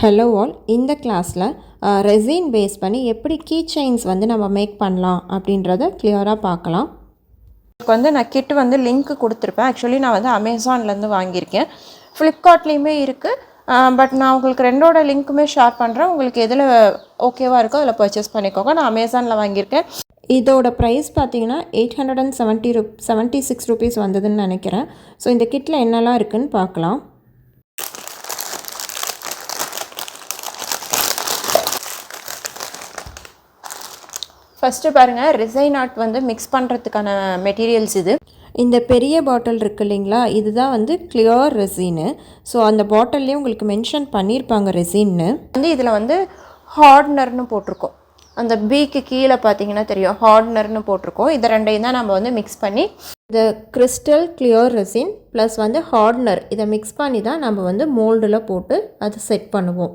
Hello all, இந்த கிளாஸில் resin base பண்ணி எப்படி கீ செயின்ஸ் வந்து நம்ம மேக் பண்ணலாம் அப்படின்றத கிளியராக பார்க்கலாம். நான் கிட்டு லிங்க் கொடுத்துருப்பேன். ஆக்சுவலி நான் அமேசான்லேருந்து வாங்கியிருக்கேன். ஃப்ளிப்கார்ட்லேயுமே இருக்குது. பட் நான் உங்களுக்கு ரெண்டோட லிங்க்குமே ஷேர் பண்ணுறேன். உங்களுக்கு எதில் ஓகேவாக இருக்கோ அதில் பர்ச்சேஸ் பண்ணிக்கோங்க. நான் அமேசானில் வாங்கியிருக்கேன். இதோட ப்ரைஸ் பார்த்தீங்கன்னா 876 ரூபீஸ் வந்ததுன்னு நினைக்கிறேன். ஸோ இந்த கிட்டில் என்னெல்லாம் இருக்குதுன்னு பார்க்கலாம். ஃபஸ்ட்டு பாருங்கள், ரெசைன் ஆர்ட் மிக்ஸ் பண்ணுறதுக்கான மெட்டீரியல்ஸ் இது. இந்த பெரிய பாட்டில் இருக்குது இல்லைங்களா, இதுதான் கிளியர் ரெசின்னு. ஸோ அந்த பாட்டில்லேயே உங்களுக்கு மென்ஷன் பண்ணியிருப்பாங்க ரெசின்னு. இதில் ஹார்ட்னர்னு போட்டிருக்கோம். அந்த பீக்கு கீழே பார்த்தீங்கன்னா தெரியும், ஹார்ட்னர்னு போட்டிருக்கோம். இதை ரெண்டையும் தான் நம்ம மிக்ஸ் பண்ணி இந்த crystal clear resin plus hardener இதை மிக்ஸ் பண்ணி தான் நம்ம மோல்டில் போட்டு அதை செட் பண்ணுவோம்.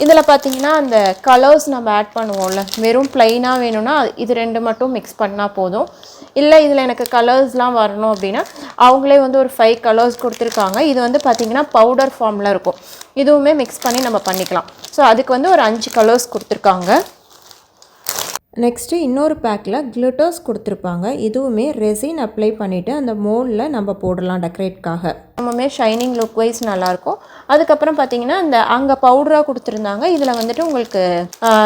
இதில் பார்த்தீங்கன்னா அந்த கலர்ஸ் நம்ம ஆட் பண்ணுவோம்ல, வெறும் ப்ளைனாக வேணும்னா இது ரெண்டு மட்டும் மிக்ஸ் பண்ணால் போதும். இல்லை இதில் எனக்கு கலர்ஸ்லாம் வரணும் அப்படின்னா அவங்களே ஒரு 5 கலர்ஸ் கொடுத்துருக்காங்க. இது பார்த்திங்கன்னா பவுடர் ஃபார்மில் இருக்கும். இதுவுமே மிக்ஸ் பண்ணி நம்ம பண்ணிக்கலாம். ஸோ அதுக்கு ஒரு 5 கலர்ஸ் கொடுத்துருக்காங்க. நெக்ஸ்ட்டு இன்னொரு பேக்கில் கிளிட்டர்ஸ் கொடுத்துருப்பாங்க. இதுவுமே ரெசின் அப்ளை பண்ணிவிட்டு அந்த மோல்டில் நம்ம போடலாம் டெக்கரேட்காக. ரொம்பவுமே ஷைனிங் லுக் வைஸ் நல்லாயிருக்கும். அதுக்கப்புறம் பார்த்தீங்கன்னா இந்த அங்கே பவுடராக கொடுத்துருந்தாங்க. இதில் உங்களுக்கு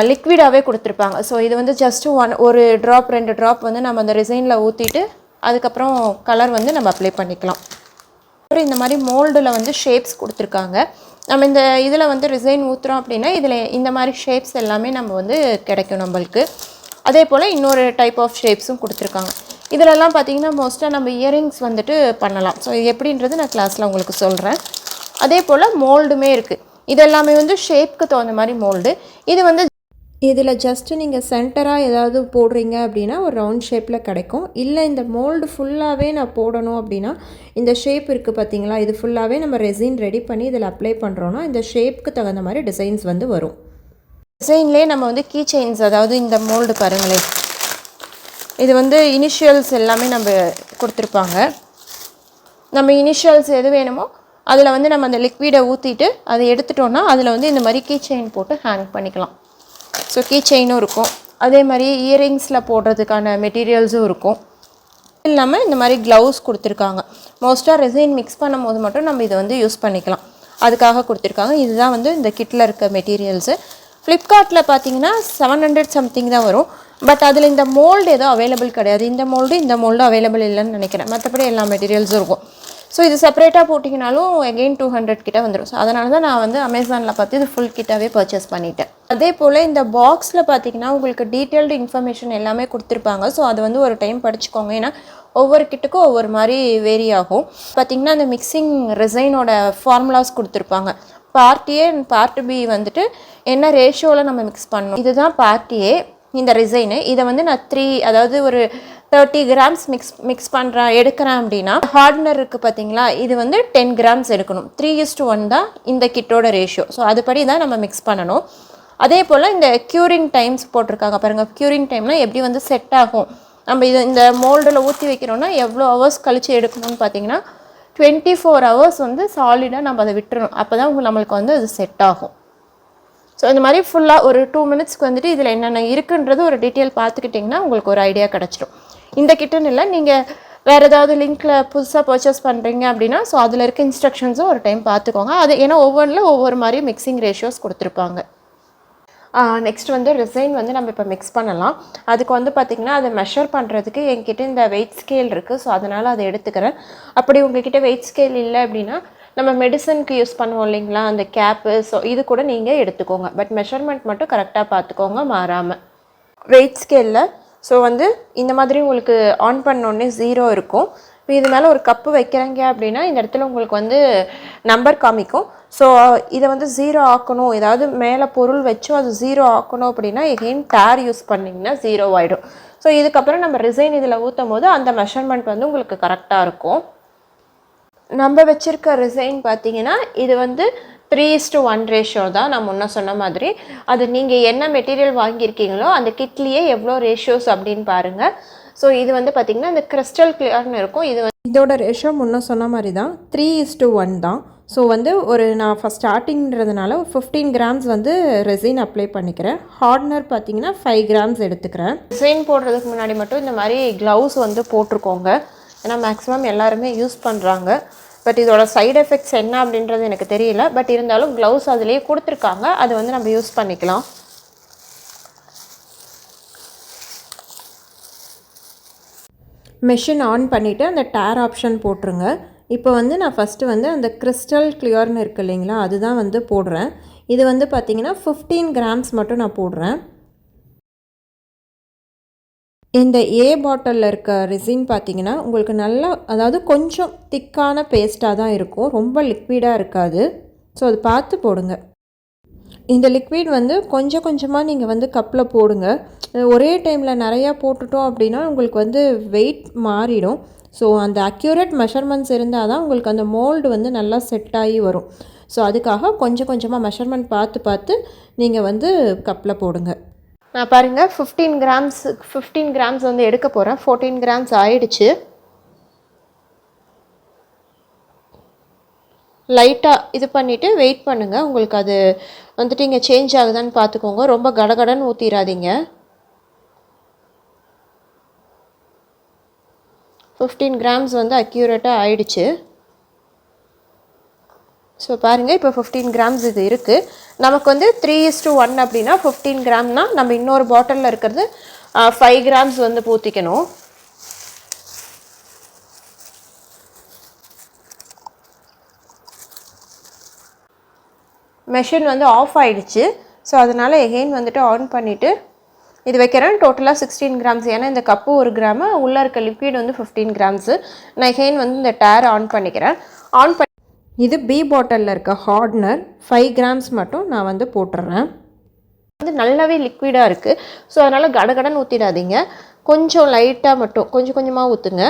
லிக்விடாகவே கொடுத்துருப்பாங்க. ஸோ இது ஜஸ்ட்டு ஒரு ட்ராப் 2 ட்ராப் நம்ம அந்த ரெசினில் ஊற்றிட்டு அதுக்கப்புறம் கலர் நம்ம அப்ளை பண்ணிக்கலாம். அப்புறம் இந்த மாதிரி மோல்டில் ஷேப்ஸ் கொடுத்துருக்காங்க. நம்ம இந்த இதில் ரிசைன் ஊற்றுறோம் அப்படின்னா இதில் இந்த மாதிரி ஷேப்ஸ் எல்லாமே நம்ம கிடைக்கும் நம்மளுக்கு. அதே போல் இன்னொரு டைப் ஆஃப் ஷேப்ஸும் கொடுத்துருக்காங்க. இதிலெல்லாம் பார்த்திங்கன்னா மோஸ்ட்டாக நம்ம இயரிங்ஸ் பண்ணலாம். ஸோ இது எப்படின்றது நான் கிளாஸில் உங்களுக்கு சொல்கிறேன். அதே போல் மோல்டுமே இருக்குது. இதெல்லாமே ஷேப்க்கு தகுந்த மாதிரி மோல்டு. இது இதில் ஜஸ்ட்டு நீங்கள் சென்டராக ஏதாவது போடுறீங்க அப்படின்னா ஒரு ரவுண்ட் ஷேப்பில் கிடைக்கும். இல்லை இந்த மோல்டு ஃபுல்லாகவே நான் போடணும் அப்படின்னா இந்த ஷேப் இருக்குது பார்த்தீங்களா, இது ஃபுல்லாகவே நம்ம ரெசின் ரெடி பண்ணி இதில் அப்ளை பண்ணுறோன்னா இந்த ஷேப்புக்கு தகுந்த மாதிரி டிசைன்ஸ் வரும். டிசைன்லேயே நம்ம கீ செயின்ஸ், அதாவது இந்த மோல்டு பாருங்களேன், இது இனிஷியல்ஸ் எல்லாமே நம்ம கொடுத்துருப்பாங்க. நம்ம இனிஷியல்ஸ் எது வேணுமோ அதில் நம்ம அந்த லிக்விடை ஊற்றிட்டு அதை எடுத்துட்டோன்னா அதில் இந்த மாதிரி கீ செயின் போட்டு ஹேங் பண்ணிக்கலாம். ஸோ கீ செயினும் இருக்கும். அதே மாதிரி இயரிங்ஸில் போடுறதுக்கான மெட்டீரியல்ஸும் இருக்கும். இல்லாமல் இந்த மாதிரி க்ளவுஸ் கொடுத்துருக்காங்க. மோஸ்ட்டாக ரெசின் மிக்ஸ் பண்ணும் போது மட்டும் நம்ம இதை யூஸ் பண்ணிக்கலாம், அதுக்காக கொடுத்துருக்காங்க. இதுதான் இந்த கிட்டில் இருக்க மெட்டீரியல்ஸு. ஃப்ளிப்கார்ட்டில் பார்த்தீங்கன்னா 700 சம்திங் தான் வரும். பட் அதில் இந்த மோல்டு எதுவும் அவைலபிள் கிடையாது. இந்த மோல்டு அவைலபிள் இல்லைன்னு நினைக்கிறேன். மற்றபடி எல்லா மெட்டீரியல்ஸும் இருக்கும். ஸோ இது செப்பரேட்டாக போட்டிங்கனாலும் எகெயின் 200 கிட்ட வந்துடும். ஸோ அதனால தான் நான் அமேசானில் பார்த்து இது ஃபுல் கிட்டாகவே பர்ச்சேஸ் பண்ணிட்டேன். அதே போல் இந்த பாக்ஸில் பார்த்தீங்கன்னா உங்களுக்கு டீட்டெயில்டு இன்ஃபர்மேஷன் எல்லாமே கொடுத்துருப்பாங்க. ஸோ அது ஒரு டைம் படிச்சுக்கோங்க. ஏன்னா ஒவ்வொரு கிட்டுக்கும் ஒவ்வொரு மாதிரி வேரி ஆகும். பார்த்திங்கன்னா அந்த மிக்சிங் ரெசைனோட ஃபார்முலாஸ் கொடுத்துருப்பாங்க. Part A and part B என்ன ரேஷியோவில் நம்ம மிக்ஸ் பண்ணணும். இதுதான் பார்ட் ஏ, இந்த ரிசைனு. இதை நான் 3, அதாவது ஒரு 30 கிராம்ஸ் மிக்ஸ் எடுக்கிறேன் அப்படின்னா ஹார்ட்னர் இருக்குது பார்த்தீங்களா, இது 10 கிராம்ஸ் எடுக்கணும். 3:1 தான் இந்த கிட்டோட ரேஷியோ. ஸோ அதுபடி தான் நம்ம மிக்ஸ் பண்ணணும். அதே போல் இந்த க்யூரிங் டைம்ஸ் போட்டிருக்காங்க பாருங்கள். க்யூரிங் டைம்னால் எப்படி செட் ஆகும், நம்ம இந்த மோல்டில் ஊற்றி வைக்கிறோன்னா எவ்வளோ ஹவர்ஸ் கழித்து எடுக்கணும்னு பார்த்தீங்கன்னா 24 ஹவர்ஸ் சாலிடாக நம்ம அதை விட்டுறணும். அப்போ தான் நம்மளுக்கு அது செட் ஆகும். ஸோ இந்த மாதிரி ஃபுல்லாக ஒரு 2 மினிட்ஸ்க்கு இதில் என்னென்ன இருக்குன்றது ஒரு டீட்டெயில் பார்த்துக்கிட்டிங்கன்னா உங்களுக்கு ஒரு ஐடியா கிடச்சிடும். இந்த கிட்டுன்னு இல்லை, நீங்கள் வேறு ஏதாவது லிங்க்கில் புதுசாக பர்ச்சேஸ் பண்ணுறீங்க அப்படின்னா ஸோ அதில் இருக்க இன்ஸ்ட்ரக்ஷன்ஸும் ஒரு டைம் பார்த்துக்கோங்க. அது ஏன்னா ஒவ்வொன்றில் ஒவ்வொரு மாதிரி மிக்சிங் ரேஷியோஸ் கொடுத்துருப்பாங்க. நெக்ஸ்ட் ரிசைன் நம்ம இப்போ மிக்ஸ் பண்ணலாம். அதுக்கு பார்த்திங்கன்னா அதை மெஷர் பண்ணுறதுக்கு என்கிட்ட இந்த வெயிட் ஸ்கேல் இருக்குது. ஸோ அதனால் அதை எடுத்துக்கிறேன். அப்படி உங்கள்கிட்ட வெயிட் ஸ்கேல் இல்லை அப்படின்னா நம்ம மெடிசனுக்கு யூஸ் பண்ணுவோம் இல்லைங்களா, அந்த கேப்பு, ஸோ இது கூட நீங்கள் எடுத்துக்கோங்க. பட் மெஷர்மெண்ட் மட்டும் கரெக்டாக பார்த்துக்கோங்க, மாறாமல். வெயிட் ஸ்கேலில் ஸோ இந்த மாதிரி உங்களுக்கு ஆன் பண்ணோடனே 0 இருக்கும். இப்போ இது மேலே ஒரு கப்பு வைக்கிறாங்க அப்படின்னா இந்த இடத்துல உங்களுக்கு நம்பர் காமிக்கும். ஸோ இதை 0 ஆக்கணும், ஏதாவது மேலே பொருள் வச்சும் அது 0 ஆக்கணும் அப்படின்னா எகெயின் டேர் யூஸ் பண்ணிங்கன்னா 0 ஆகிடும். ஸோ இதுக்கப்புறம் நம்ம ரிசைன் இதில் ஊற்றும் போது அந்த மெஷர்மெண்ட் உங்களுக்கு கரெக்டாக இருக்கும். நம்ம வச்சுருக்க ரிசைன் பார்த்தீங்கன்னா இது 3:1 ரேஷியோ தான். நான் முன்ன சொன்ன மாதிரி அது நீங்கள் என்ன மெட்டீரியல் வாங்கியிருக்கீங்களோ அந்த கிட்லேயே எவ்வளோ ரேஷியோஸ் அப்படின்னு பாருங்கள். ஸோ இது வந்து பார்த்திங்கன்னா இந்த கிறிஸ்டல் கிளியர்னு இருக்கும். இது இதோட ரேஷியோ முன்ன சொன்ன மாதிரி தான் 3:1 தான். ஸோ வந்து நான் ஃபஸ்ட் ஸ்டார்டிங்கிறதுனால 15 கிராம்ஸ் வந்து ரெசின் அப்ளை பண்ணிக்கிறேன். ஹார்ட்னர் பார்த்தீங்கன்னா 5 கிராம்ஸ் எடுத்துக்கிறேன். ரெசின் போடுறதுக்கு முன்னாடி மட்டும் இந்த மாதிரி க்ளவுஸ் வந்து போட்டிருக்கோங்க. ஏன்னா மேக்ஸிமம் எல்லாருமே யூஸ் பண்ணுறாங்க. பட் இதோட சைடு எஃபெக்ட்ஸ் என்ன அப்படின்றது எனக்கு தெரியல. பட் இருந்தாலும் க்ளவுஸ் அதுலேயே கொடுத்துருக்காங்க, அது வந்து நம்ம யூஸ் பண்ணிக்கலாம். மெஷின் ஆன் பண்ணிவிட்டு அந்த டேர் ஆப்ஷன் போட்டுருங்க. இப்போ வந்து நான் ஃபஸ்ட்டு வந்து அந்த கிறிஸ்டல் கிளியர்னு இருக்குது இல்லைங்களா, அதுதான் வந்து போடுறேன். இது வந்து பார்த்திங்கன்னா 15 கிராம்ஸ் மட்டும் நான் போடுறேன். இந்த பாட்டிலில் இருக்க ரெசின் பார்த்திங்கன்னா உங்களுக்கு நல்லா, அதாவது கொஞ்சம் திக்கான பேஸ்ட்டாக தான் இருக்கும், ரொம்ப லிக்விடாக இருக்காது. ஸோ அது பார்த்து போடுங்க. இந்த லிக்விட் வந்து கொஞ்சம் கொஞ்சமாக நீங்கள் வந்து கப்பில் போடுங்க. ஒரே டைமில் நிறையா போட்டுட்டோம் அப்படின்னா உங்களுக்கு வந்து வெயிட் மாறிடும். ஸோ அந்த அக்யூரேட் மெஷர்மெண்ட்ஸ் இருந்தால் தான் உங்களுக்கு அந்த மோல்டு வந்து நல்லா செட் ஆகி வரும். ஸோ அதுக்காக கொஞ்சம் கொஞ்சமாக மெஷர்மெண்ட் பார்த்து பார்த்து நீங்கள் வந்து கப்பில் போடுங்க. நான் பாருங்கள் 15 கிராம்ஸ் வந்து எடுக்க போகிறேன். 14 கிராம்ஸ் ஆயிடுச்சு. லைட்டாக இது பண்ணிவிட்டு வெயிட் பண்ணுங்கள். உங்களுக்கு அது வந்துட்டு இங்கே சேஞ்ச் ஆகுதான்னு பார்த்துக்கோங்க. ரொம்ப கடகடன்னு ஊற்றிடாதீங்க. 15 கிராம்ஸ் வந்து அக்யூரேட்டாக ஆயிடுச்சு. ஸோ பாருங்கள், இப்போ 15 கிராம்ஸ் இது இருக்குது. நமக்கு வந்து 3:1 அப்படின்னா 15 கிராம்னா நம்ம இன்னொரு பாட்டிலில் இருக்கிறது 5 கிராம்ஸ் வந்து ஊற்றிக்கணும். மெஷின் வந்து ஆஃப் ஆகிடுச்சு. ஸோ அதனால் எகெயின் வந்துட்டு ஆன் பண்ணிவிட்டு இது வைக்கிறேன். டோட்டலாக 16 கிராம்ஸ். ஏன்னா இந்த கப்பு 1 கிராமு, உள்ளே இருக்க லிக்விட் வந்து 15 கிராம்ஸு. நான் எகெயின் வந்து இந்த டேர் ஆன் பண்ணிக்கிறேன். ஆன் பண்ணி இது பாட்டிலில் இருக்க ஹார்ட்னர் 5 கிராம்ஸ் மட்டும் நான் வந்து போட்டுடுறேன். வந்து நல்லாவே லிக்விடாக இருக்குது. ஸோ அதனால் கடகடன் ஊற்றிடாதீங்க. கொஞ்சம் லைட்டாக மட்டும் கொஞ்சம் கொஞ்சமாக ஊற்றுங்க.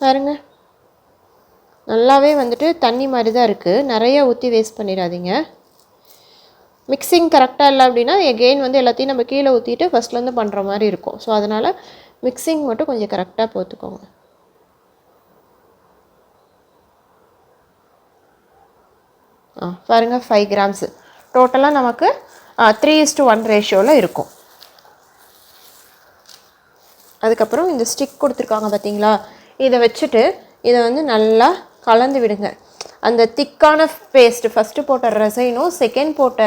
பாருங்கள், நல்லாவே வந்துட்டு தண்ணி மாதிரி தான் இருக்குது. நிறைய ஊற்றி வேஸ்ட் பண்ணிடாதீங்க. மிக்சிங் கரெக்டாக இல்லை அப்படின்னா எகெயின் வந்து எல்லாத்தையும் நம்ம கீழே ஊற்றிட்டு ஃபஸ்ட்லேருந்து பண்ணுற மாதிரி இருக்கும். ஸோ அதனால் மிக்சிங் மட்டும் கொஞ்சம் கரெக்டாக போட்டுக்கோங்க. பாருங்கள் 5 கிராம்ஸு டோட்டலாக நமக்கு 3:1 ரேஷியோவில் இருக்கும். அதுக்கப்புறம் இந்த ஸ்டிக் கொடுத்துருக்காங்க பார்த்தீங்களா, இதை வச்சுட்டு இதை வந்து நல்லா கலந்து விடுங்க. அந்த திக்கான பேஸ்ட்டு ஃபஸ்ட்டு போட்ட ரெசைனும் செகண்ட் போட்ட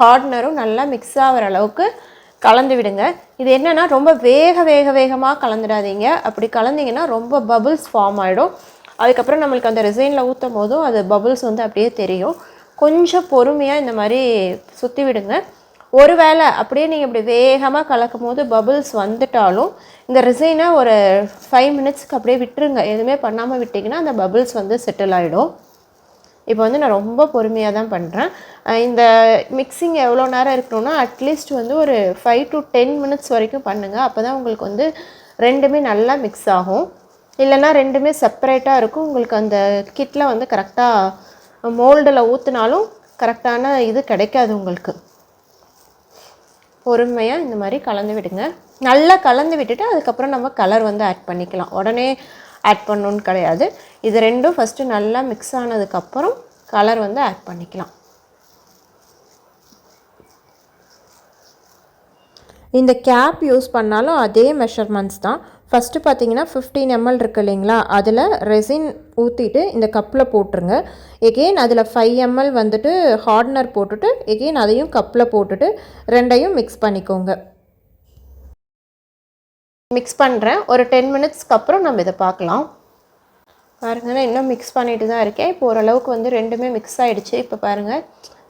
ஹார்ட்னரும் நல்லா மிக்ஸ் ஆகிற அளவுக்கு கலந்து விடுங்க. இது என்னென்னா ரொம்ப வேகமாக கலந்துடாதீங்க. அப்படி கலந்திங்கன்னா ரொம்ப பபுள்ஸ் ஃபார்ம் ஆகிடும். அதுக்கப்புறம் நம்மளுக்கு அந்த ரெசைனில் ஊற்றும் போதும் அது பபுள்ஸ் வந்து அப்படியே தெரியும். கொஞ்சம் பொறுமையாக இந்த மாதிரி சுற்றி விடுங்க. ஒரு வேளை அப்படியே நீங்கள் இப்படி வேகமாக கலக்கும் போது பபுள்ஸ் வந்துட்டாலும் இந்த ரெசைனை ஒரு 5 மினிட்ஸ்க்கு அப்படியே விட்டுருங்க. எதுவுமே பண்ணாமல் விட்டிங்கன்னா அந்த பபுள்ஸ் வந்து செட்டில் ஆகிடும். இப்போ வந்து நான் ரொம்ப பொறுமையாக தான் பண்ணுறேன். இந்த மிக்சிங் எவ்வளோ நேரம் இருக்கணும்னா அட்லீஸ்ட் வந்து ஒரு 5 to 10 மினிட்ஸ் வரைக்கும் பண்ணுங்கள். அப்போ தான் உங்களுக்கு வந்து ரெண்டுமே நல்லா மிக்ஸ் ஆகும். இல்லைன்னா ரெண்டுமே செப்பரேட்டாக இருக்கும். உங்களுக்கு அந்த கிட்டில் வந்து கரெக்டாக மோல்டில் ஊற்றினாலும் கரெக்டான இது கிடைக்காது உங்களுக்கு. பொறுமையாக இந்த மாதிரி கலந்து விடுங்க. நல்லா கலந்து விட்டுட்டு அதுக்கப்புறம் நம்ம கலர் வந்து ஆட் பண்ணிக்கலாம். உடனே ஆட் பண்ணணுன்னு கிடையாது. இது ரெண்டும் ஃபஸ்ட்டு நல்லா மிக்ஸ் ஆனதுக்கப்புறம் கலர் வந்து ஆட் பண்ணிக்கலாம். இந்த கேப் யூஸ் பண்ணாலும் அதே மெஷர்மெண்ட்ஸ் தான். ஃபஸ்ட்டு பார்த்தீங்கன்னா 15 ml இருக்குது இல்லைங்களா, அதில் ரெசின் ஊற்றிட்டு இந்த கப்பில் போட்டுருங்க. எகெயின் அதில் 5 ml வந்துட்டு ஹார்ட்னர் போட்டுட்டு எகெயின் அதையும் கப்பில் போட்டுட்டு ரெண்டையும் மிக்ஸ் பண்ணிக்கோங்க. மிக்ஸ் பண்ணுறேன். ஒரு 10 மினிட்ஸ்க்கு அப்புறம் நம்ம இதை பார்க்கலாம். பாருங்கள், நான் இன்னும் மிக்ஸ் பண்ணிட்டு தான் இருக்கேன். இப்போ ஓரளவுக்கு வந்து ரெண்டுமே மிக்ஸ் ஆகிடுச்சு. இப்போ பாருங்கள்,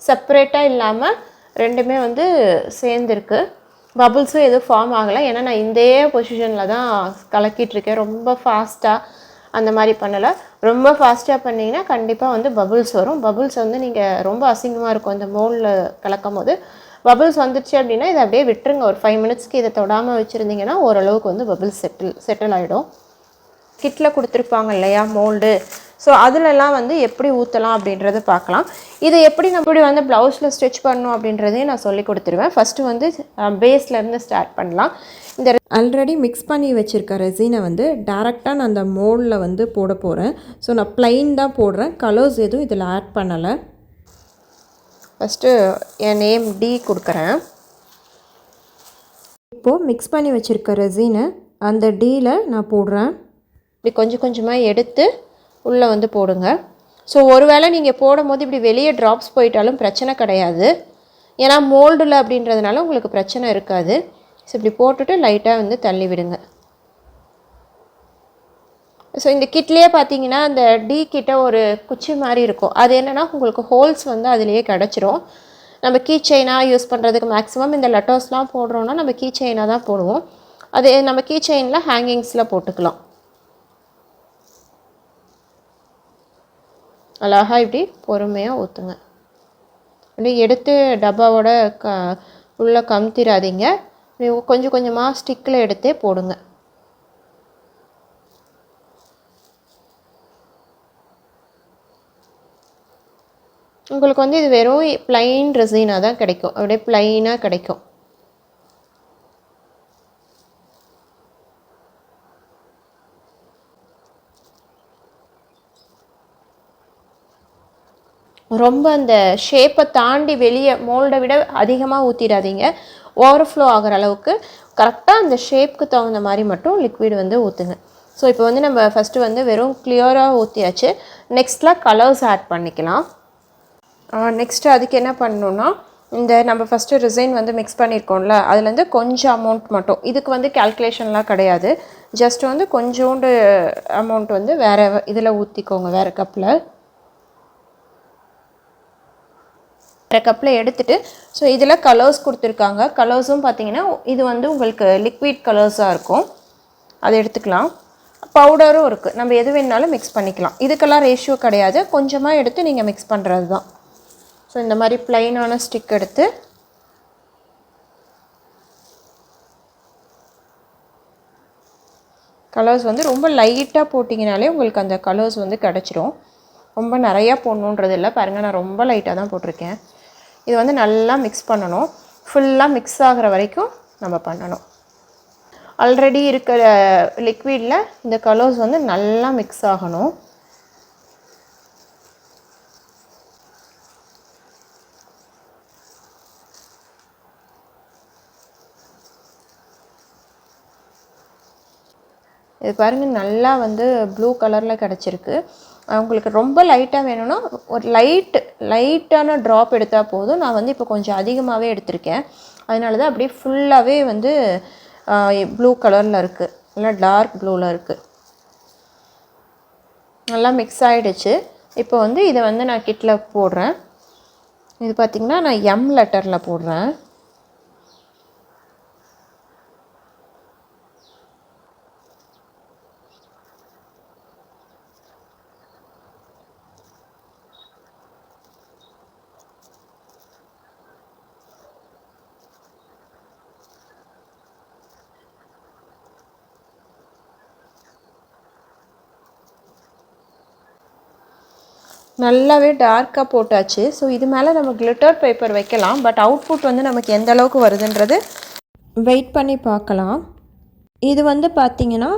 செப்பரேட்டாக இல்லாமல் ரெண்டுமே வந்து சேர்ந்துருக்கு. பபுள்ஸும் எதுவும் ஃபார்ம் ஆகலை. ஏன்னா நான் இதே பொசிஷனில் தான் கலக்கிட்டுருக்கேன். ரொம்ப ஃபாஸ்ட்டாக அந்த மாதிரி பண்ணலை. ரொம்ப ஃபாஸ்ட்டாக பண்ணிங்கன்னா கண்டிப்பாக வந்து பபுள்ஸ் வரும். பபுள்ஸ் வந்து நீங்கள் ரொம்ப அசிங்கமாக இருக்கும் இந்த மோல்டில் கலக்கும் போது. பபுள்ஸ் வந்துடுச்சு அப்படின்னா இதை அப்படியே விட்டுருங்க. ஒரு 5 மினிட்ஸ்க்கு இதை தொடாமல் வச்சுருந்தீங்கன்னா ஓரளவுக்கு வந்து பபுள்ஸ் செட்டில் ஆகிடும். கிட்டில் கொடுத்துருப்பாங்க இல்லையா மோல்டு, ஸோ அதிலெல்லாம் வந்து எப்படி ஊற்றலாம் அப்படின்றத பார்க்கலாம். இது எப்படி நம்ம இப்படி வந்து ப்ளவுஸில் ஸ்டிச் பண்ணணும் அப்படின்றதையும் நான் சொல்லி கொடுத்துருவேன். ஃபஸ்ட்டு வந்து பேஸ்லேருந்து ஸ்டார்ட் பண்ணலாம். இந்த ஆல்ரெடி மிக்ஸ் பண்ணி வச்சுருக்க ரெசினை வந்து டேரெக்டாக நான் அந்த மோல்டில் வந்து போட போகிறேன். ஸோ நான் ப்ளைன் தான் போடுறேன், கலர்ஸ் எதுவும் இதில் ஆட் பண்ணலை. ஃபஸ்ட்டு என் நேம் டி கொடுக்குறேன். இப்போது மிக்ஸ் பண்ணி வச்சுருக்க ரெசினை அந்த டீயில் நான் போடுறேன். இப்படி கொஞ்சம் கொஞ்சமாக எடுத்து உள்ளே வந்து போடுங்க. ஸோ ஒரு வேளை நீங்கள் போடும் போது இப்படி வெளியே ட்ராப்ஸ் போயிட்டாலும் பிரச்சனை கிடையாது, ஏன்னா மோல்டில் அப்படின்றதுனால உங்களுக்கு பிரச்சனை இருக்காது. ஸோ இப்படி போட்டுட்டு லைட்டாக வந்து தள்ளி விடுங்க. ஸோ இந்த கிட்லேயே பார்த்தீங்கன்னா அந்த டி கிட்ட ஒரு குச்சி மாதிரி இருக்கும், அது என்னென்னா உங்களுக்கு ஹோல்ஸ் வந்து அதுலேயே கிடச்சிரும். நம்ம கீ செயினாக யூஸ் பண்ணுறதுக்கு மேக்ஸிமம் இந்த லெட்டர்ஸ்லாம் போடுறோன்னா நம்ம கீ செயினாக தான் போடுவோம். அது நம்ம கீ செயினில் ஹேங்கிங்ஸில் போட்டுக்கலாம். அழகாக இப்படி பொறுமையாக ஊற்றுங்க. அப்படியே எடுத்து டப்பாவோட உள்ளே கமுத்திராதீங்க, கொஞ்சம் கொஞ்சமாக ஸ்டிக்கில் எடுத்தே போடுங்க. உங்களுக்கு வந்து இது வெறும் ப்ளைன் ரெசினாக தான் கிடைக்கும், அப்படியே ப்ளைனாக கிடைக்கும். ரொம்ப அந்த ஷேப்பை தாண்டி வெளியே மோல்டை விட அதிகமாக ஊற்றிடாதீங்க. ஓவர்ஃப்ளோ ஆகிற அளவுக்கு கரெக்டாக அந்த ஷேப்புக்கு தகுந்த மாதிரி மட்டும் லிக்விட் வந்து ஊற்றுங்க. ஸோ இப்போ வந்து நம்ம ஃபஸ்ட்டு வந்து வெறும் கிளியராக ஊற்றியாச்சு. நெக்ஸ்ட்டில் கலர்ஸ் ஆட் பண்ணிக்கலாம். நெக்ஸ்ட்டு அதுக்கு என்ன பண்ணணுன்னா, இந்த நம்ம ஃபஸ்ட்டு ரிசைன் வந்து மிக்ஸ் பண்ணியிருக்கோம்ல, அதுலேருந்து கொஞ்சம் அமௌண்ட் மட்டும், இதுக்கு வந்து கேல்குலேஷன்லாம் கிடையாது, ஜஸ்ட் வந்து கொஞ்சோண்டு அமௌண்ட் வந்து வேறு இதில் ஊற்றிக்கோங்க. வேறு கப்பில் எடுத்துகிட்டு, ஸோ இதில் கலர்ஸ் கொடுத்துருக்காங்க. கலர்ஸும் பார்த்தீங்கன்னா இது வந்து உங்களுக்கு லிக்விட் கலர்ஸாக இருக்கும், அதை எடுத்துக்கலாம். பவுடரும் இருக்குது, நம்ம எது வேணாலும் மிக்ஸ் பண்ணிக்கலாம். இதுக்கெல்லாம் ரேஷியோ கிடையாது, கொஞ்சமாக எடுத்து நீங்கள் மிக்ஸ் பண்ணுறது தான். ஸோ இந்த மாதிரி ப்ளைனான ஸ்டிக் எடுத்து கலர்ஸ் வந்து ரொம்ப லைட்டாக போட்டிங்கனாலே உங்களுக்கு அந்த கலர்ஸ் வந்து கிடச்சிரும். ரொம்ப நிறையா போடணுன்றது இல்லை, பாருங்கள் நான் ரொம்ப லைட்டாக தான் போட்டிருக்கேன். இது வந்து நல்லா மிக்ஸ் பண்ணணும், ஃபுல்லாக மிக்ஸ் ஆகிற வரைக்கும் நம்ம பண்ணணும். ஆல்ரெடி இருக்கிற லிக்விடில் இந்த கலர்ஸ் வந்து நல்லா மிக்ஸ் ஆகணும். இது பாருங்கள் நல்லா வந்து ப்ளூ கலரில் கிடச்சிருக்கு. உங்களுக்கு ரொம்ப லைட்டாக வேணும்னா ஒரு லைட்டான ட்ராப் எடுத்தால் போதும். நான் வந்து இப்போ கொஞ்சம் அதிகமாகவே எடுத்திருக்கேன், அதனால தான் அப்படியே ஃபுல்லாகவே வந்து ப்ளூ கலரில் இருக்குது, நல்லா டார்க் ப்ளூவில் இருக்குது. நல்லா மிக்ஸ் ஆகிடுச்சு. இப்போ வந்து இதை வந்து நான் கிட்டில் போடுறேன். இது பார்த்திங்கன்னா நான் எம் லெட்டரில் போடுறேன். நல்லாவே டார்க்காக போட்டாச்சு. ஸோ இது மேலே நம்ம கிளிட்டர் பேப்பர் வைக்கலாம், பட் அவுட்புட் வந்து நமக்கு எந்த அளவுக்கு வருதுன்றது வெயிட் பண்ணி பார்க்கலாம். இது வந்து பார்த்திங்கன்னா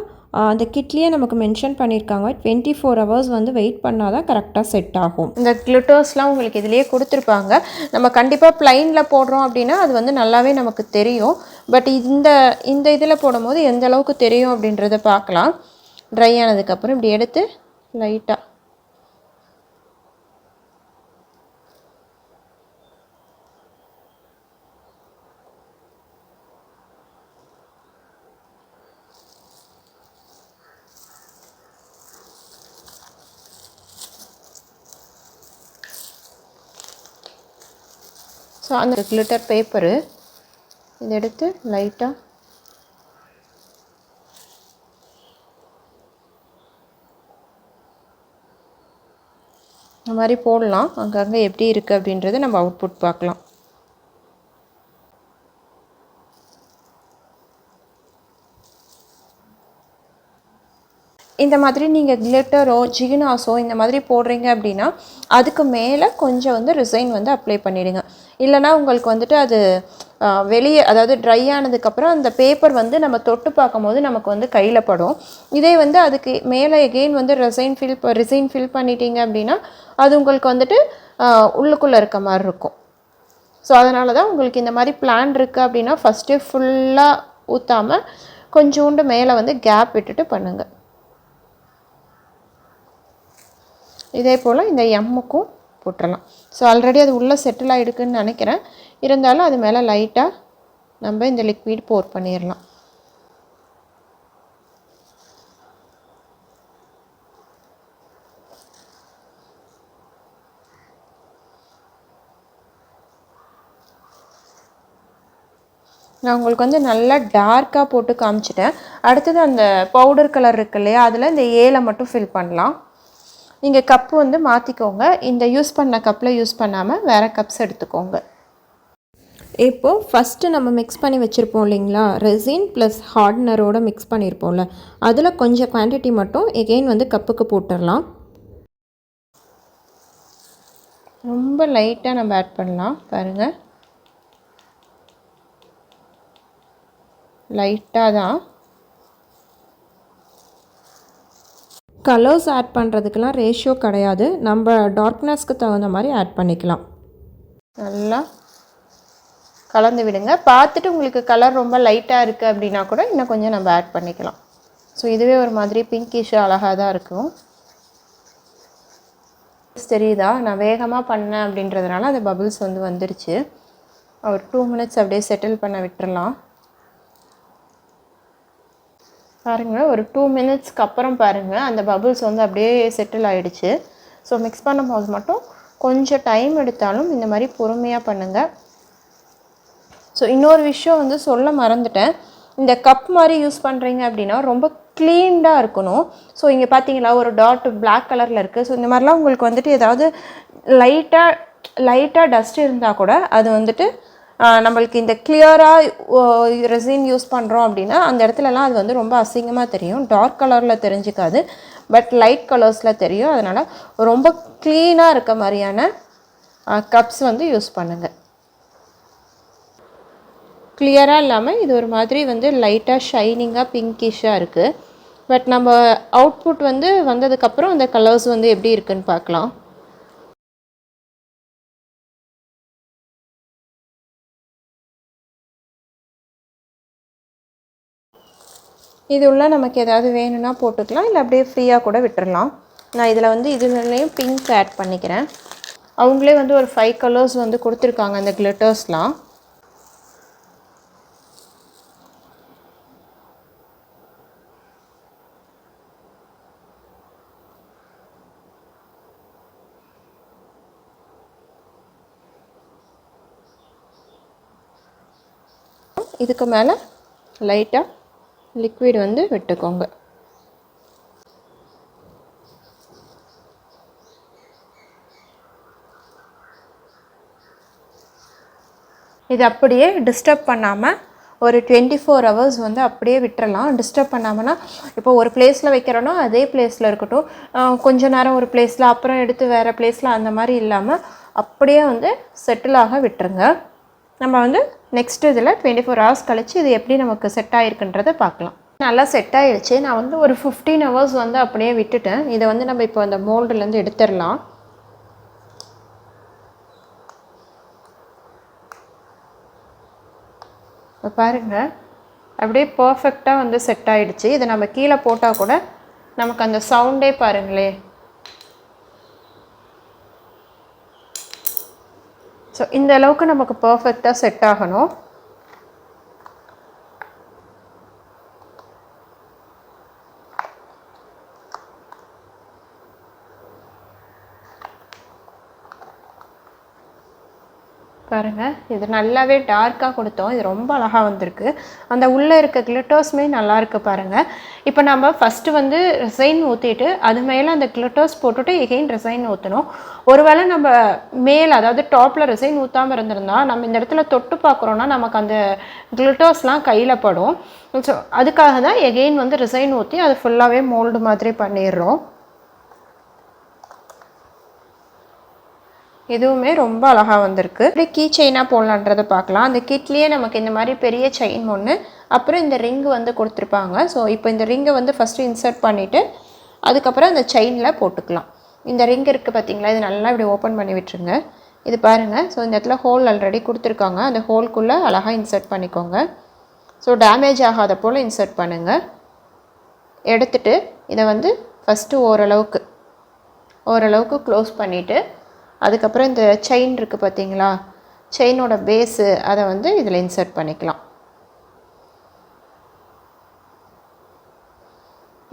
அந்த கிட்லேயே நமக்கு மென்ஷன் பண்ணியிருக்காங்க 24 hours வந்து வெயிட் பண்ணால் தான் கரெக்டாக செட் ஆகும். இந்த கிளிட்டர்ஸ்லாம் உங்களுக்கு இதிலேயே கொடுத்துருப்பாங்க. நம்ம கண்டிப்பாக ப்ளைனில் போடுறோம் அப்படின்னா அது வந்து நல்லாவே நமக்கு தெரியும், பட் இந்த இதில் போடும்போது எந்த அளவுக்கு தெரியும் அப்படின்றத பார்க்கலாம். ட்ரை ஆனதுக்கப்புறம் இப்படி எடுத்து லைட்டாக ஸோ அந்த கிளிட்டர் பேப்பரு இதை எடுத்து லைட்டாக இந்த மாதிரி போடலாம். அங்கங்கே எப்படி இருக்குது அப்படின்றத நம்ம அவுட்புட் பார்க்கலாம். இந்த மாதிரி நீங்கள் கிளிட்டரோ ஜிகினாஸோ இந்த மாதிரி போடுறீங்க அப்படின்னா அதுக்கு மேலே கொஞ்சம் வந்து ரிசைன் வந்து அப்ளை பண்ணிவிடுங்க. இல்லைனா உங்களுக்கு வந்துட்டு அது வெளியே, அதாவது ட்ரை ஆனதுக்கப்புறம் அந்த பேப்பர் வந்து நம்ம தொட்டு பார்க்கும்போது நமக்கு வந்து கையில் படும். இதே வந்து அதுக்கு மேலே எகெயின் வந்து ரிசைன் ஃபில் பண்ணிட்டீங்க அப்படின்னா அது உங்களுக்கு வந்துட்டு உள்ளுக்குள்ளே இருக்க மாதிரி இருக்கும். ஸோ அதனால தான் உங்களுக்கு இந்த மாதிரி பிளான் இருக்குது அப்படின்னா ஃபஸ்ட்டு ஃபுல்லாக ஊற்றாமல் கொஞ்சோண்டு மேலே வந்து கேப் விட்டுட்டு பண்ணுங்கள். இதே போல் இந்த எம்முக்கும் போட்டுடலாம். ஸோ ஆல்ரெடி அது உள்ளே செட்டில் ஆகிடுக்குன்னு நினைக்கிறேன். இருந்தாலும் அது மேலே லைட்டாக நம்ம இந்த லிக்விட் போர் பண்ணிடலாம். நான் உங்களுக்கு வந்து நல்லா டார்க்காக போட்டு காமிச்சிட்டேன். அடுத்தது அந்த பவுடர் கலர் இருக்கு இல்லையா, அதில் இந்த ஏலை மட்டும் ஃபில் பண்ணலாம். நீங்கள் கப்பு வந்து மாற்றிக்கோங்க. இந்த யூஸ் பண்ண கப்பில் யூஸ் பண்ணாமல் வேறு கப்ஸ் எடுத்துக்கோங்க. இப்போது ஃபஸ்ட்டு நம்ம மிக்ஸ் பண்ணி வச்சுருப்போம் இல்லைங்களா, ரெசின் ப்ளஸ் ஹார்ட்னரோடு மிக்ஸ் பண்ணியிருப்போம்ல, அதில் கொஞ்சம் குவான்டிட்டி மட்டும் எகெயின் வந்து கப்புக்கு போட்டுடலாம். ரொம்ப லைட்டாக நம்ம ஆட் பண்ணலாம். பாருங்கள், லைட்டாக தான். கலர்ஸ் ஆட் பண்ணுறதுக்கெலாம் ரேஷியோ கிடையாது, நம்ம டார்க்னஸ்க்கு தகுந்த மாதிரி ஆட் பண்ணிக்கலாம். நல்லா கலந்து விடுங்க. பார்த்துட்டு உங்களுக்கு கலர் ரொம்ப லைட்டாக இருக்குது அப்படின்னா கூட இன்னும் கொஞ்சம் நம்ம ஆட் பண்ணிக்கலாம். ஸோ இதுவே ஒரு மாதிரி பிங்கிஷ் அழகாக தான் இருக்கும். தெரியுதா, நான் வேகமாக பண்ணேன் அப்படின்றதுனால அந்த பபிள்ஸ் வந்து வந்துருச்சு. ஒரு 2 மினிட்ஸ் அப்படியே செட்டில் பண்ண விட்டுறலாம். பாருங்கள், ஒரு 2 மினிட்ஸ்க்கு அப்புறம் பாருங்கள் அந்த பபிள்ஸ் வந்து அப்படியே செட்டில் ஆகிடுச்சு. ஸோ மிக்ஸ் பண்ணும்போது மட்டும் கொஞ்சம் டைம் எடுத்தாலும் இந்த மாதிரி பொறுமையாக பண்ணுங்கள். ஸோ இன்னொரு விஷயம் வந்து சொல்ல மறந்துட்டேன். இந்த கப் மாதிரி யூஸ் பண்ணுறீங்க அப்படின்னா ரொம்ப க்ளீன்டாக இருக்கணும். ஸோ இங்கே பார்த்தீங்களா ஒரு டாட் பிளாக் கலரில் இருக்குது. ஸோ இந்த மாதிரிலாம் உங்களுக்கு வந்துட்டு ஏதாவது லைட்டாக டஸ்ட் இருந்தால் கூட அது வந்துட்டு நம்மளுக்கு இந்த கிளியராக ரெசின் யூஸ் பண்ணுறோம் அப்படின்னா அந்த இடத்துலலாம் அது வந்து ரொம்ப அசிங்கமாக தெரியும். டார்க் கலரில் தெரிஞ்சிக்காது, பட் லைட் கலர்ஸில் தெரியும். அதனால் ரொம்ப க்ளீனாக இருக்க மாதிரியான கப்ஸ் வந்து யூஸ் பண்ணுங்கள். கிளியராக இல்லாமல் இது ஒரு மாதிரி வந்து லைட்டாக ஷைனிங்காக பிங்கிஷாக இருக்குது. பட் நம்ம அவுட்புட் வந்து வந்ததுக்கப்புறம் அந்த கலர்ஸ் வந்து எப்படி இருக்குன்னு பார்க்கலாம். இது உள்ள நமக்கு ஏதாவது வேணும்னா போட்டுக்கலாம், இல்லை அப்படியே ஃப்ரீயாக கூட விட்டுடலாம். நான் இதில் வந்து இதுலேயும் பிங்க் ஆட் பண்ணிக்கிறேன். அவங்களே வந்து ஒரு 5 கலர்ஸ் வந்து கொடுத்துருக்காங்க அந்த கிளிட்டர்ஸ்லாம். இதுக்கு மேலே லைட்டாக லிக்விட் வந்து விட்டுக்கோங்க. இது அப்படியே டிஸ்டர்ப் பண்ணாமல் ஒரு 24 ஹவர்ஸ் வந்து அப்படியே விட்டுறலாம். டிஸ்டர்ப் பண்ணாமன்னா இப்போ ஒரு பிளேஸில் வைக்கிறோன்னா அதே பிளேஸில் இருக்கட்டும். கொஞ்ச நேரம் ஒரு பிளேஸில் அப்புறம் எடுத்து வேறு பிளேஸில் அந்த மாதிரி இல்லாமல் அப்படியே வந்து செட்டில் ஆக விட்டுருங்க. நம்ம வந்து நெக்ஸ்ட் இதில் 24 ஹவர்ஸ் கழித்து இது எப்படி நமக்கு செட் ஆகிருக்குன்றதை பார்க்கலாம். நல்லா செட் ஆகிடுச்சு. நான் வந்து ஒரு 15 ஹவர்ஸ் வந்து அப்படியே விட்டுட்டேன். இதை வந்து நம்ம இப்போ அந்த மோல்டுலேருந்து எடுத்துடலாம். இப்போ பாருங்கள், அப்படியே பர்ஃபெக்டாக வந்து செட் ஆகிடுச்சு. இதை நம்ம கீழே போட்டால் கூட நமக்கு அந்த சவுண்டே பாருங்களே. ஸோ இந்த அளவுக்கு நமக்கு பர்ஃபெக்டாக செட் ஆகணும். பாருங்கள், இது நல்லாவே டார்க்காக கொடுத்தோம். இது ரொம்ப அழகாக வந்திருக்கு. அந்த உள்ளே இருக்க கிளிட்டர்ஸுமே நல்லா இருக்குது பாருங்கள். இப்போ நம்ம ஃபஸ்ட்டு வந்து ரிசைன் ஊற்றிட்டு அது மேலே அந்த கிளிட்டர்ஸ் போட்டுட்டு எகெயின் ரிசைன் ஊற்றணும். ஒருவேளை நம்ம மேலே அதாவது டாப்பில் ரிசைன் ஊற்றாமல் இருந்திருந்தா நம்ம இந்த இடத்துல தொட்டு பார்க்குறோன்னா நமக்கு அந்த கிளிட்டர்ஸ்லாம் கையில் படும். ஸோ அதுக்காக தான் எகெயின் வந்து ரிசைன் ஊற்றி அது ஃபுல்லாகவே மோல்டு மாதிரி பண்ணிடுறோம். இதுவுமே ரொம்ப அழகாக வந்திருக்கு. இப்படி கீ செயினாக போடலான்றதை பார்க்கலாம். அந்த கிட்லேயே நமக்கு இந்த மாதிரி பெரிய செயின் ஒன்று, அப்புறம் இந்த ரிங்கு வந்து கொடுத்துருப்பாங்க. ஸோ இப்போ இந்த ரிங்கை வந்து ஃபஸ்ட்டு இன்சர்ட் பண்ணிவிட்டு அதுக்கப்புறம் அந்த செயினில் போட்டுக்கலாம். இந்த ரிங் இருக்குது பார்த்திங்களா, இது நல்லா இப்படி ஓப்பன் பண்ணி விட்டுருங்க. இது பாருங்கள். ஸோ இந்த இடத்துல ஹோல் ஆல்ரெடி கொடுத்துருக்காங்க. அந்த ஹோல்குள்ளே அழகாக இன்சர்ட் பண்ணிக்கோங்க. ஸோ டேமேஜ் ஆகாத போல் இன்சர்ட் பண்ணுங்கள். எடுத்துகிட்டு இதை வந்து ஃபஸ்ட்டு ஓரளவுக்கு க்ளோஸ் பண்ணிவிட்டு அதுக்கப்புறம் இந்த செயின் இருக்குது பார்த்தீங்களா, செயினோட பேஸு அதை வந்து இதில் இன்சர்ட் பண்ணிக்கலாம்.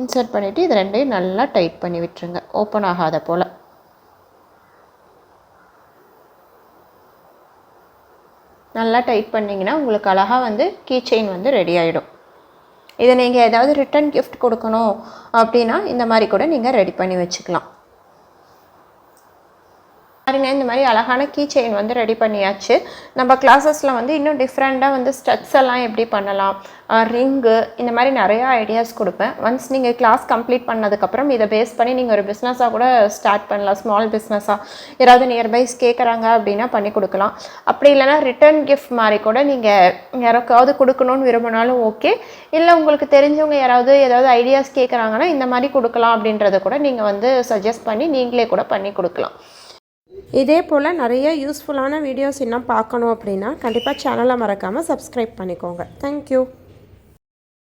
இன்சர்ட் பண்ணிவிட்டு இது ரெண்டையும் நல்லா டைட் பண்ணி விட்டுருங்க, ஓப்பன் ஆகாத போல். நல்லா டைட் பண்ணிங்கன்னா உங்களுக்கு அழகாக வந்து கீ செயின் வந்து ரெடி ஆகிடும். இதை நீங்கள் ஏதாவது ரிட்டன் கிஃப்ட் கொடுக்கணும் அப்படின்னா இந்த மாதிரி கூட நீங்கள் ரெடி பண்ணி வச்சுக்கலாம். பாருங்க, இந்த மாதிரி அழகான கீ செயின் வந்து ரெடி பண்ணியாச்சு. நம்ம கிளாஸஸில் வந்து இன்னும் டிஃப்ரெண்ட்டாக வந்து ஸ்டட்ஸ் எல்லாம் எப்படி பண்ணலாம், ரிங்கு, இந்த மாதிரி நிறையா ஐடியாஸ் கொடுப்பேன். ஒன்ஸ் நீங்கள் கிளாஸ் கம்ப்ளீட் பண்ணதுக்கப்புறம் இதை பேஸ் பண்ணி நீங்கள் ஒரு பிஸ்னஸாக கூட ஸ்டார்ட் பண்ணலாம். ஸ்மால் பிஸ்னஸாக யாராவது நியர்பைஸ் கேட்குறாங்க அப்படின்னா பண்ணி கொடுக்கலாம். அப்படி இல்லைனா ரிட்டர்ன் கிஃப்ட் மாதிரி கூட நீங்கள் யாராவது கொடுக்கணும்னு விரும்பினாலும் ஓகே. இல்லை உங்களுக்கு தெரிஞ்சவங்க ஏதாவது ஐடியாஸ் கேட்குறாங்கன்னா இந்த மாதிரி கொடுக்கலாம் அப்படின்றத கூட நீங்கள் வந்து சஜஸ்ட் பண்ணி நீங்களே கூட பண்ணி கொடுக்கலாம். இதே போல் நிறைய யூஸ்ஃபுல்லான வீடியோஸ் இன்னும் பார்க்கணும் அப்படின்னா கண்டிப்பாக சேனலை மறக்காமல் சப்ஸ்கிரைப் பண்ணிக்கோங்க. தேங்க்யூ.